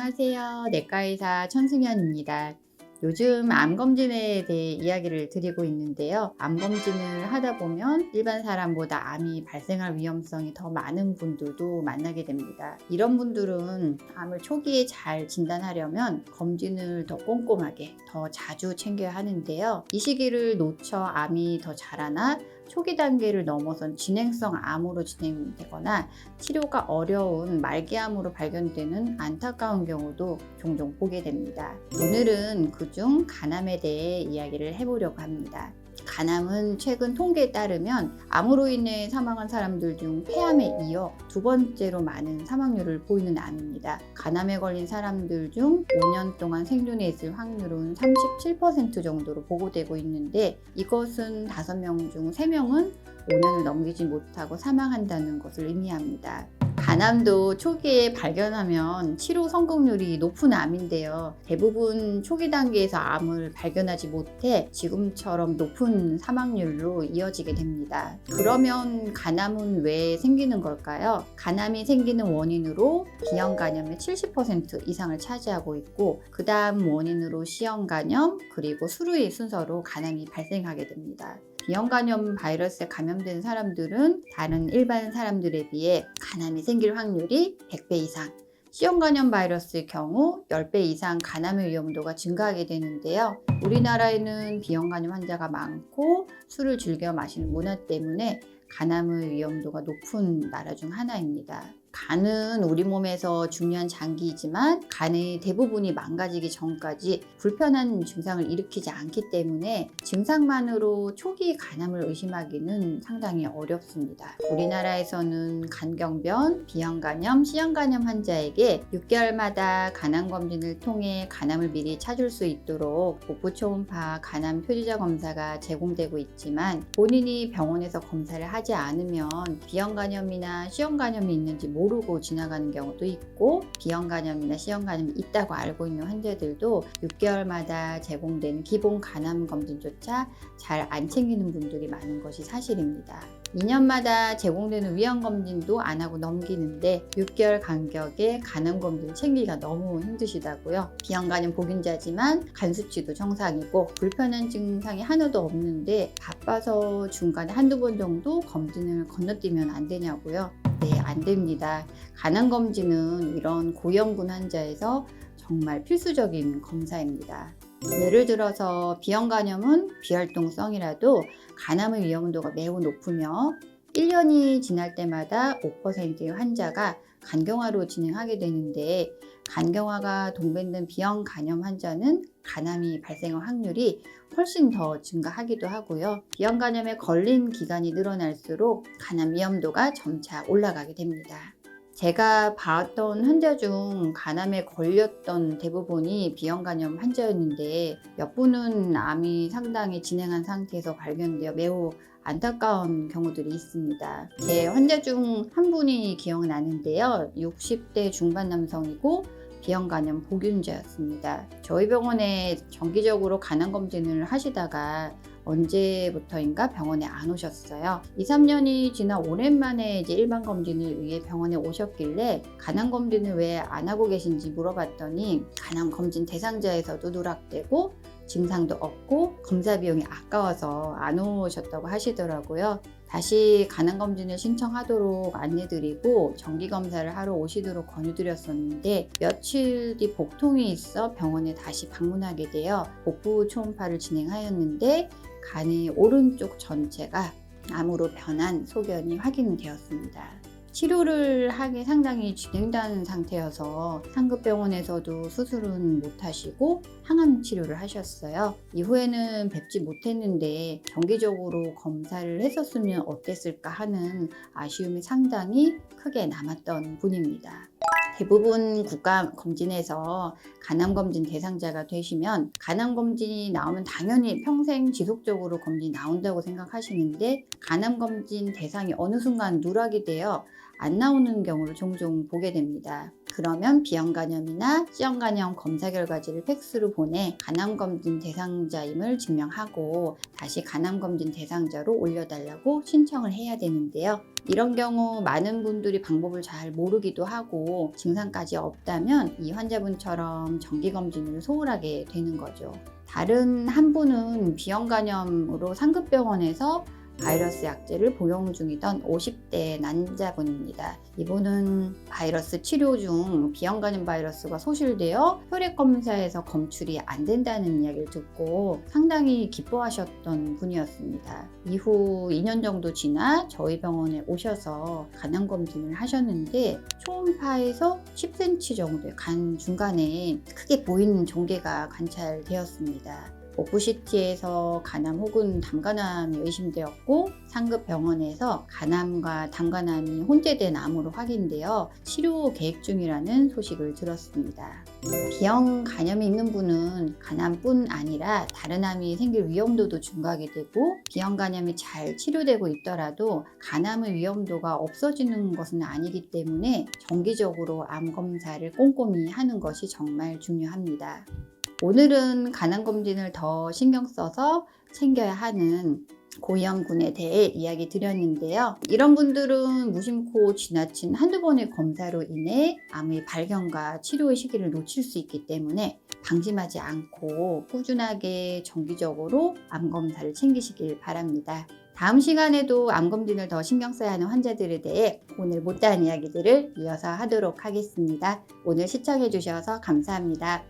안녕하세요. 내과의사 천승현입니다. 요즘 암검진에 대해 이야기를 드리고 있는데요. 암검진을 하다 보면 일반 사람보다 암이 발생할 위험성이 더 많은 분들도 만나게 됩니다. 이런 분들은 암을 초기에 잘 진단하려면 검진을 더 꼼꼼하게, 더 자주 챙겨야 하는데요. 이 시기를 놓쳐 암이 더 자라나 초기 단계를 넘어선 진행성 암으로 진행되거나 치료가 어려운 말기암으로 발견되는 안타까운 경우도 종종 보게 됩니다. 오늘은 그중 간암에 대해 이야기를 해보려고 합니다. 간암은 최근 통계에 따르면 암으로 인해 사망한 사람들 중 폐암에 이어 두 번째로 많은 사망률을 보이는 암입니다. 간암에 걸린 사람들 중 5년 동안 생존해 있을 확률은 37% 정도로 보고되고 있는데, 이것은 5명 중 3명은 5년을 넘기지 못하고 사망한다는 것을 의미합니다. 간암도 초기에 발견하면 치료 성공률이 높은 암인데요. 대부분 초기 단계에서 암을 발견하지 못해 지금처럼 높은 사망률로 이어지게 됩니다. 그러면 간암은 왜 생기는 걸까요? 간암이 생기는 원인으로 비형간염의 70% 이상을 차지하고 있고, 그 다음 원인으로 C형간염, 그리고 수루의 순서로 간암이 발생하게 됩니다. 비형간염 바이러스에 감염된 사람들은 다른 일반 사람들에 비해 간암이 생길 확률이 100배 이상, C형간염 바이러스의 경우 10배 이상 간암의 위험도가 증가하게 되는데요. 우리나라에는 비형간염 환자가 많고 술을 즐겨 마시는 문화 때문에 간암의 위험도가 높은 나라 중 하나입니다. 간은 우리 몸에서 중요한 장기이지만 간의 대부분이 망가지기 전까지 불편한 증상을 일으키지 않기 때문에 증상만으로 초기 간암을 의심하기는 상당히 어렵습니다. 우리나라에서는 간경변, 비형간염, C형간염 환자에게 6개월마다 간암 검진을 통해 간암을 미리 찾을 수 있도록 복부 초음파 간암 표지자 검사가 제공되고 있지만, 본인이 병원에서 검사를 하지 않으면 비형간염이나 C형간염이 있는지 모르고 지나가는 경우도 있고, 비형간염이나 C형간염이 있다고 알고 있는 환자들도 6개월마다 제공되는 기본 간암 검진조차 잘 안 챙기는 분들이 많은 것이 사실입니다. 2년마다 제공되는 위험검진도 안 하고 넘기는데 6개월 간격에 간암검진 챙기기가 너무 힘드시다고요. 비형간염 보균자지만 간 수치도 정상이고 불편한 증상이 하나도 없는데 바빠서 중간에 한두 번 정도 검진을 건너뛰면 안 되냐고요. 네, 안 됩니다. 간암검진은 이런 고형군 환자에서 정말 필수적인 검사입니다. 예를 들어서 비형간염은 비활동성이라도 간암의 위험도가 매우 높으며 1년이 지날 때마다 5%의 환자가 간경화로 진행하게 되는데, 간경화가 동반된 비형간염 환자는 간암이 발생할 확률이 훨씬 더 증가하기도 하고요. 비형간염에 걸린 기간이 늘어날수록 간암 위험도가 점차 올라가게 됩니다. 제가 봤던 환자 중 간암에 걸렸던 대부분이 비형간염 환자였는데, 몇 분은 암이 상당히 진행한 상태에서 발견되어 매우 안타까운 경우들이 있습니다. 제 환자 중 한 분이 기억나는데요. 60대 중반 남성이고 비형간염 보균자였습니다. 저희 병원에 정기적으로 간암 검진을 하시다가 언제부터인가 병원에 안 오셨어요. 2, 3년이 지나 오랜만에 일반 검진을 위해 병원에 오셨길래 간암 검진을 왜 안 하고 계신지 물어봤더니 간암 검진 대상자에서도 누락되고 증상도 없고 검사 비용이 아까워서 안 오셨다고 하시더라고요. 다시 간암검진을 신청하도록 안내드리고 정기검사를 하러 오시도록 권유드렸었는데, 며칠 뒤 복통이 있어 병원에 다시 방문하게 되어 복부 초음파를 진행하였는데 간의 오른쪽 전체가 암으로 변한 소견이 확인되었습니다. 치료를 하기 상당히 진행된 상태여서 상급병원에서도 수술은 못하시고 항암 치료를 하셨어요. 이후에는 뵙지 못했는데 정기적으로 검사를 했었으면 어땠을까 하는 아쉬움이 상당히 크게 남았던 분입니다. 대부분 국가검진에서 간암검진 대상자가 되시면 간암검진이 나오면 당연히 평생 지속적으로 검진이 나온다고 생각하시는데, 간암검진 대상이 어느 순간 누락이 되어 안 나오는 경우를 종종 보게 됩니다. 그러면 B형 간염이나 C형 간염 검사 결과지를 팩스로 보내 간암검진 대상자임을 증명하고 다시 간암검진 대상자로 올려달라고 신청을 해야 되는데요. 이런 경우 많은 분들이 방법을 잘 모르기도 하고 증상까지 없다면 이 환자분처럼 정기검진을 소홀하게 되는 거죠. 다른 한 분은 B형 간염으로 상급병원에서 바이러스 약제를 복용 중이던 50대 남자분입니다. 이분은 바이러스 치료 중 B형 간염 바이러스가 소실되어 혈액 검사에서 검출이 안 된다는 이야기를 듣고 상당히 기뻐하셨던 분이었습니다. 이후 2년 정도 지나 저희 병원에 오셔서 간암 검진을 하셨는데 초음파에서 10cm 정도의 간 중간에 크게 보이는 종괴가 관찰되었습니다. 오프CT에서 간암 혹은 담간암이 의심되었고 상급 병원에서 간암과 담간암이 혼재된 암으로 확인되어 치료 계획 중이라는 소식을 들었습니다. B형 간염이 있는 분은 간암뿐 아니라 다른 암이 생길 위험도도 증가하게 되고 B형 간염이 잘 치료되고 있더라도 간암의 위험도가 없어지는 것은 아니기 때문에 정기적으로 암 검사를 꼼꼼히 하는 것이 정말 중요합니다. 오늘은 간암검진을 더 신경 써서 챙겨야 하는 고위험군에 대해 이야기 드렸는데요. 이런 분들은 무심코 지나친 한두 번의 검사로 인해 암의 발견과 치료의 시기를 놓칠 수 있기 때문에 방심하지 않고 꾸준하게 정기적으로 암 검사를 챙기시길 바랍니다. 다음 시간에도 암검진을 더 신경 써야 하는 환자들에 대해 오늘 못다한 이야기들을 이어서 하도록 하겠습니다. 오늘 시청해 주셔서 감사합니다.